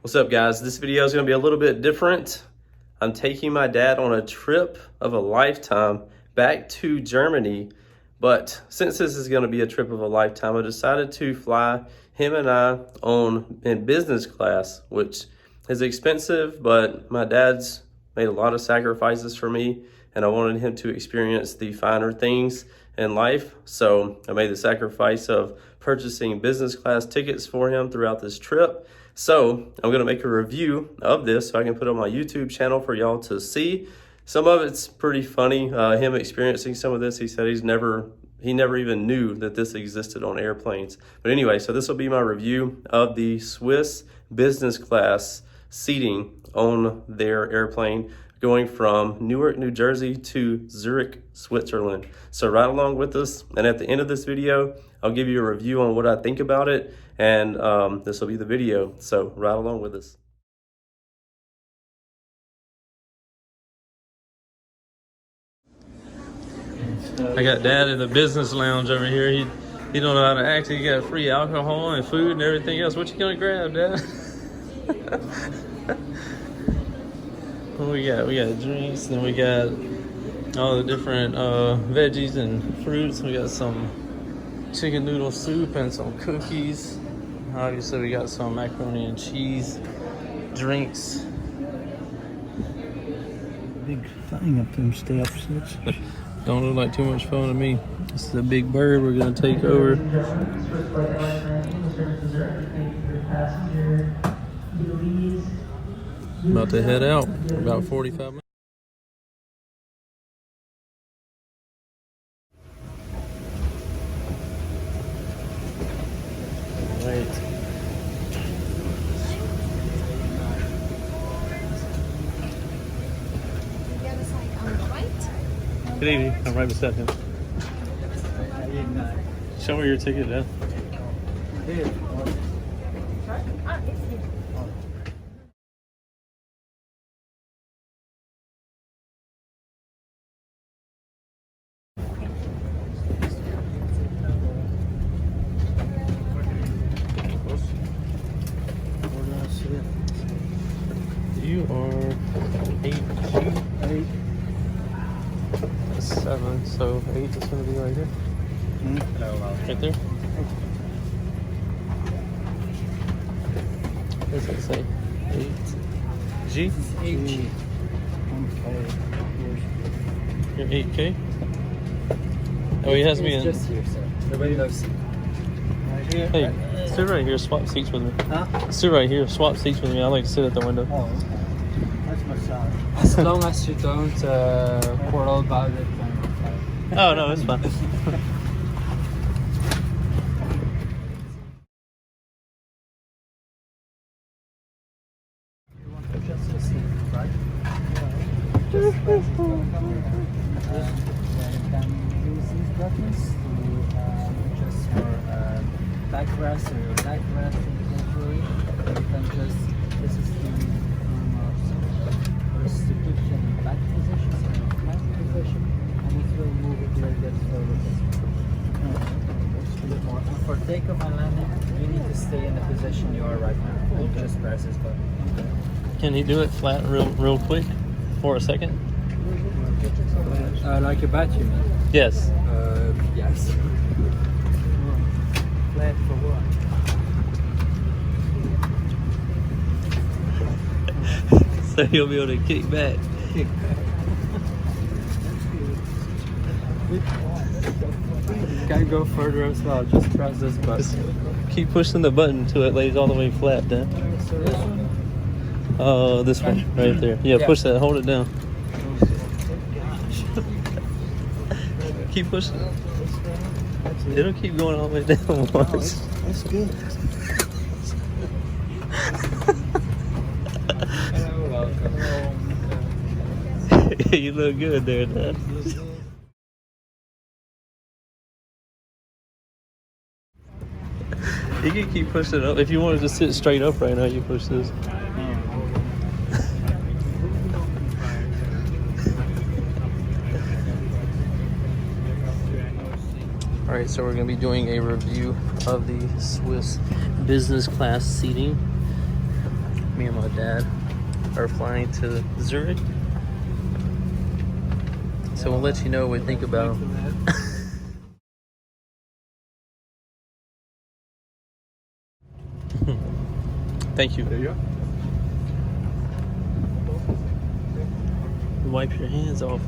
What's up, guys? This video is going to be a little bit different. I'm taking my dad on a trip of a lifetime back to Germany, but since this is going to be a trip of a lifetime, I decided to fly him and I in business class, which is expensive, but my dad's made a lot of sacrifices for me, and I wanted him to experience the finer things in life. So I made the sacrifice of purchasing business class tickets for him throughout this trip. So I'm gonna make a review of this so I can put it on my YouTube channel for y'all to see. Some of it's pretty funny, him experiencing some of this. He said he never even knew that this existed on airplanes. But anyway, so this will be my review of the Swiss business class seating on their airplane going from Newark, New Jersey to Zurich, Switzerland. So right along with us, and at the end of this video, I'll give you a review on what I think about it, and this will be the video. So right along with us. I got Dad in the business lounge over here. He don't know how to act. He got free alcohol and food and everything else. What you gonna grab, Dad? What we got? We got drinks, then we got all the different veggies and fruits. We got some chicken noodle soup and some cookies. Obviously, we got some macaroni and cheese, drinks. Big thing up there, stay up 6. Don't look like too much fun to me. This is a big bird we're gonna take over. About to head out, about 45 minutes. Right. Good evening, I'm right beside him. Show me your ticket, Dad. You are 8G. 7, so 8 is going to be right here. Right there. What does it say? 8G? 8G. You're 8K? Oh, he has me in. Just here, sir. The window seat. Right here. Hey, sit right here, swap seats with me. Huh? Sit right here, swap seats with me. I like to sit at the window. Oh, okay. That's my side. As long as you don't quarrel about it. Oh, no, it's fine. Backrest or your backrest individually. You can just, this is the normal first to put you in the back position, so in the back position, and it will move it like that forward. And for takeoff and landing, you need to stay in the position you are right now. Okay. Just press this button. Can he do it flat real quick for a second? Like a bat, you mean? Yes. Yes. Flat for what? So he'll be able to kick back. Kick back. Can't go further as well, just press this button. Just keep pushing the button until it lays all the way flat, Dan. This one, right there. Yeah, push that, hold it down. Keep pushing it. It'll keep going all the way down once. That's good. You look good there, Dad. You can keep pushing it up. If you wanted to sit straight up right now, you push this. Alright, so we're going to be doing a review of the Swiss business class seating. Me and my dad are flying to Zurich. So we'll let you know what we think about Thank you. There you go. Wipe your hands off.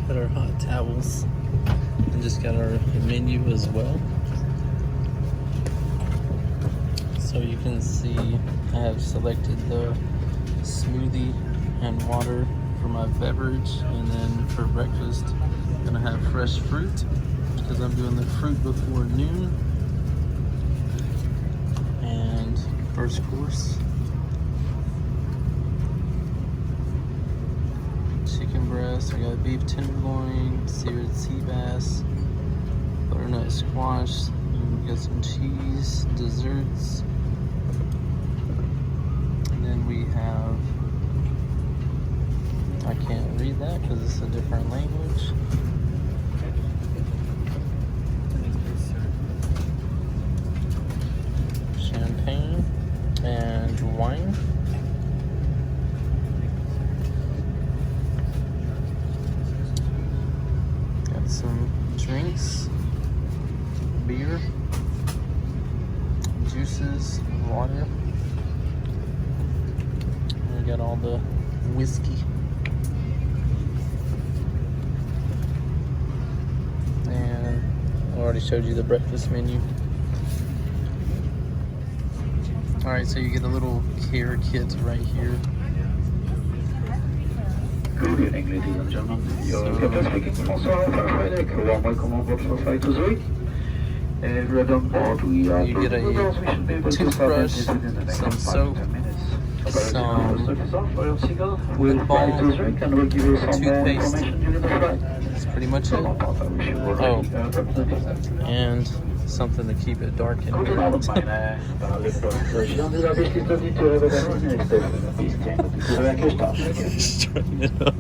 Got our hot towels and just got our menu as well. So you can see I have selected the smoothie and water for my beverage, and then for breakfast I'm gonna have fresh fruit because I'm doing the fruit before noon. And first course, chicken breast. I got beef tenderloin, seared sea bass, butternut squash. And we got some cheese, desserts, and then we have, I can't read that because it's a different language. Champagne and wine. Got some drinks, beer, juices, water. And we got all the whiskey. And I already showed you the breakfast menu. Alright, so you get a little care kit right here. Good evening, ladies and gentlemen. Your captain speaking. Bonsoir, Friday. Welcome on board for flight to Zurich. We are on board. We are You get a toothbrush, some soap, some lip balm, toothpaste. That's pretty much it. Oh, and something to keep it dark in here. Straighten it up.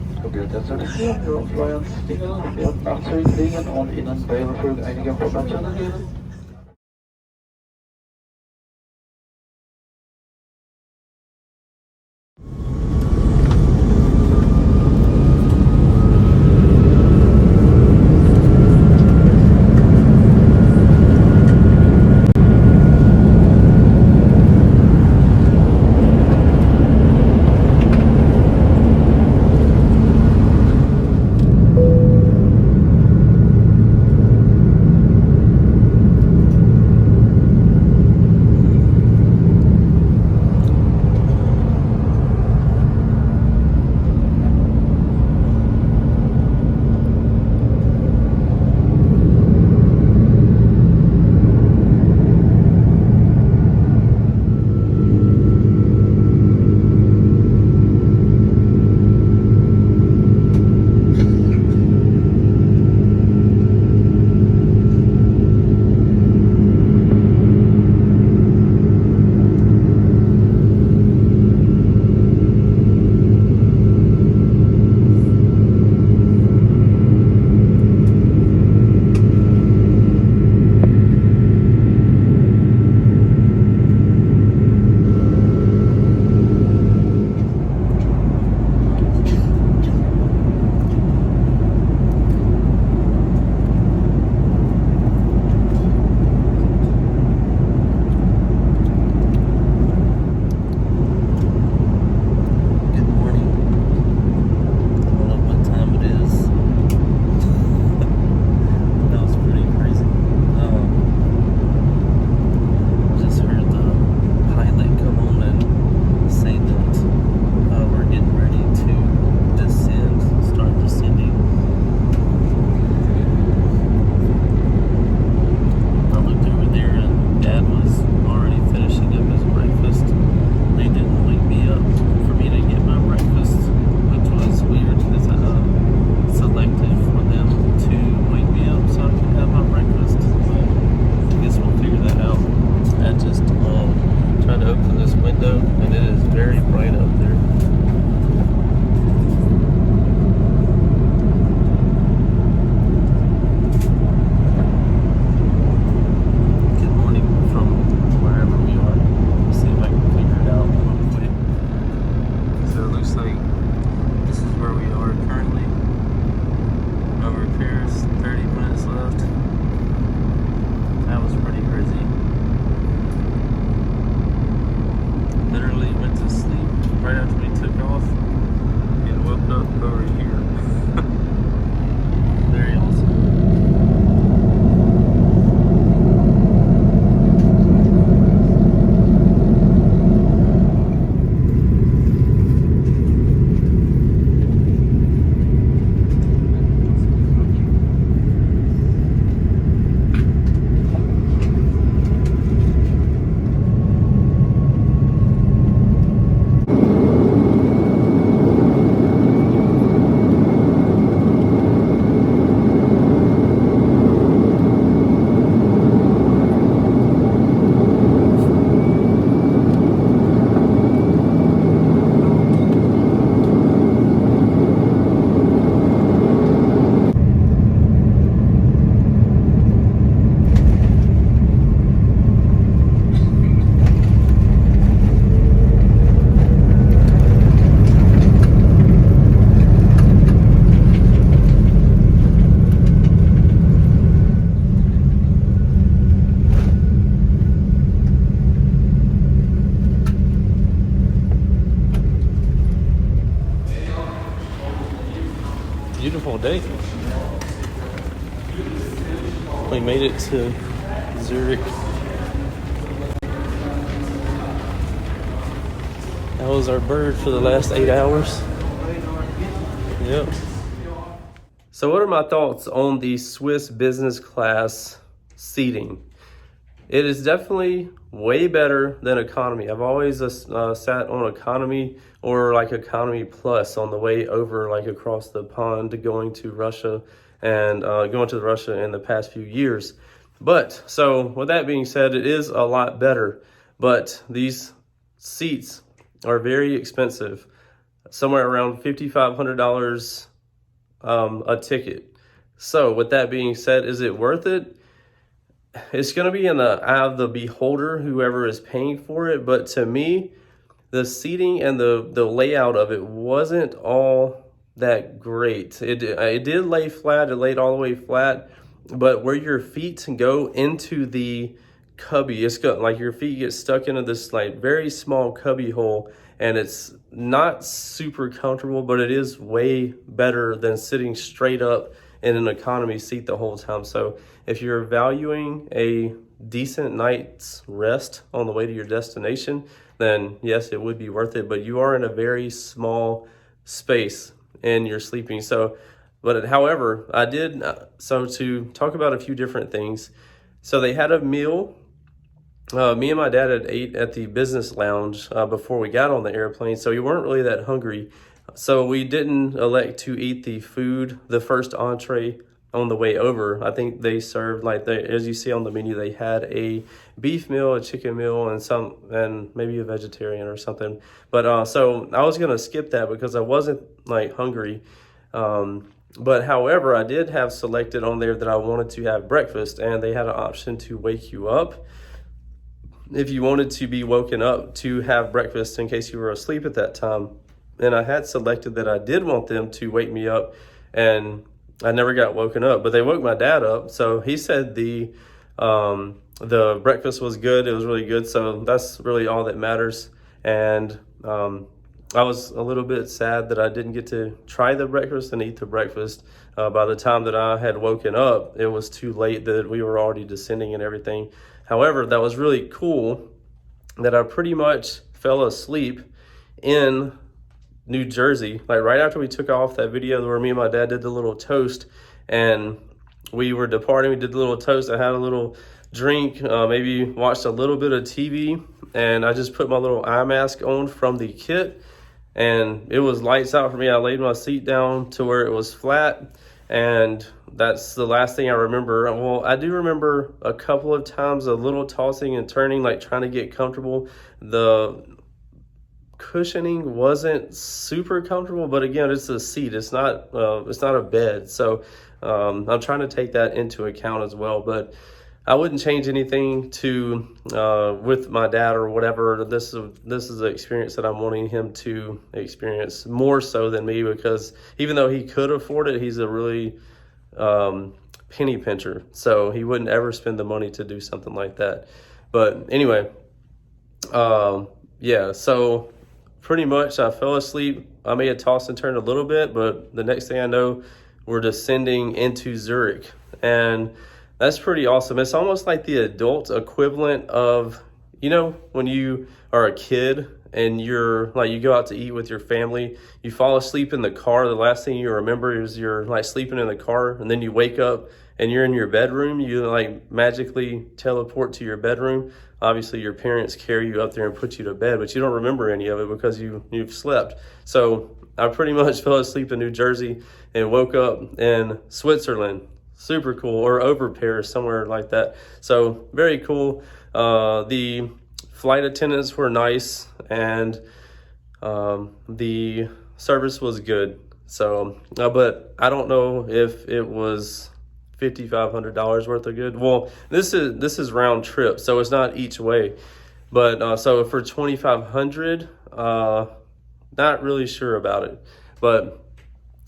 beautiful day. We made it to Zurich. That was our bird for the last 8 hours. Yep. So what are my thoughts on the Swiss business class seating? It is definitely way better than economy. I've always sat on economy or like economy plus on the way over, like across the pond going to Russia and going to Russia in the past few years. But so with that being said, it is a lot better, but these seats are very expensive, somewhere around $5,500 a ticket. So with that being said, is it worth it? It's going to be in the eye of the beholder, whoever is paying for it. But to me, the seating and the layout of it wasn't all that great. It did lay flat. It laid all the way flat. But where your feet go into the cubby, it's got like your feet get stuck into this like very small cubby hole, and it's not super comfortable, but it is way better than sitting straight up in an economy seat the whole time. So if you're valuing a decent night's rest on the way to your destination, then yes, it would be worth it. But you are in a very small space and you're sleeping. So, but however, I did, so to talk about a few different things. So they had a meal. Me and my dad had ate at the business lounge before we got on the airplane. So we weren't really that hungry. So we didn't elect to eat the food, the first entree on the way over. I think they served, like as you see on the menu, they had a beef meal, a chicken meal, and maybe a vegetarian or something. But so I was gonna skip that because I wasn't like hungry. But however, I did have selected on there that I wanted to have breakfast, and they had an option to wake you up if you wanted to be woken up to have breakfast in case you were asleep at that time. And I had selected that I did want them to wake me up, and I never got woken up, but they woke my dad up. So he said the breakfast was good. It was really good. So that's really all that matters. And I was a little bit sad that I didn't get to try the breakfast and eat the breakfast. By the time that I had woken up, it was too late, that we were already descending and everything. However, that was really cool that I pretty much fell asleep in New Jersey, like right after we took off that video where me and my dad did the little toast, and we were departing. We did the little toast. I had a little drink, maybe watched a little bit of TV, and I just put my little eye mask on from the kit, and it was lights out for me. I laid my seat down to where it was flat, and that's the last thing I remember. Well, I do remember a couple of times a little tossing and turning, like trying to get comfortable. The cushioning wasn't super comfortable, but again, it's a seat. It's not a bed. So I'm trying to take that into account as well. But I wouldn't change anything to with my dad or whatever. This is an experience that I'm wanting him to experience more so than me, because even though he could afford it, he's a really penny pincher. So he wouldn't ever spend the money to do something like that. But anyway, yeah, so pretty much I fell asleep. I may have tossed and turned a little bit, but the next thing I know, we're descending into Zurich. And that's pretty awesome. It's almost like the adult equivalent of, you know, when you are a kid and you're like, you go out to eat with your family, you fall asleep in the car. The last thing you remember is you're like sleeping in the car, and then you wake up and you're in your bedroom. You like magically teleport to your bedroom. Obviously your parents carry you up there and put you to bed, but you don't remember any of it because you've slept. So I pretty much fell asleep in New Jersey and woke up in Switzerland. Super cool, or over Paris, somewhere like that. So very cool. The flight attendants were nice, and the service was good. So, but I don't know if it was $5,500 worth of good. Well, this is round trip, so it's not each way. But so for $2,500, not really sure about it. But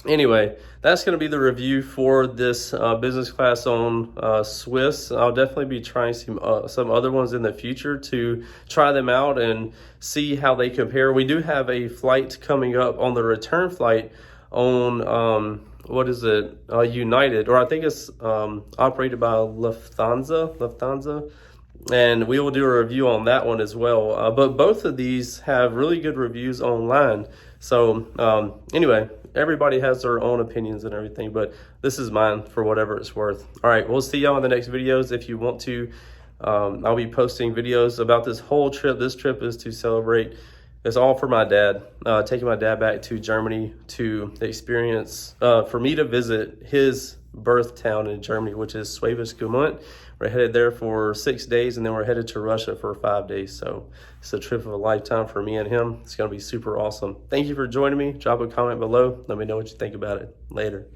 anyway, that's going to be the review for this business class on Swiss. I'll definitely be trying some other ones in the future to try them out and see how they compare. We do have a flight coming up on the return flight on what is it? United, or I think it's operated by Lufthansa. And we will do a review on that one as well. But both of these have really good reviews online. So anyway, everybody has their own opinions and everything, but this is mine for whatever it's worth. All right, we'll see y'all in the next videos. If you want to, I'll be posting videos about this whole trip. This trip is to celebrate. It's all for my dad, taking my dad back to Germany to experience, for me to visit his birth town in Germany, which is Schwäbisch Gmünd. We're headed there for 6 days, and then we're headed to Russia for 5 days. So it's a trip of a lifetime for me and him. It's going to be super awesome. Thank you for joining me. Drop a comment below. Let me know what you think about it. Later.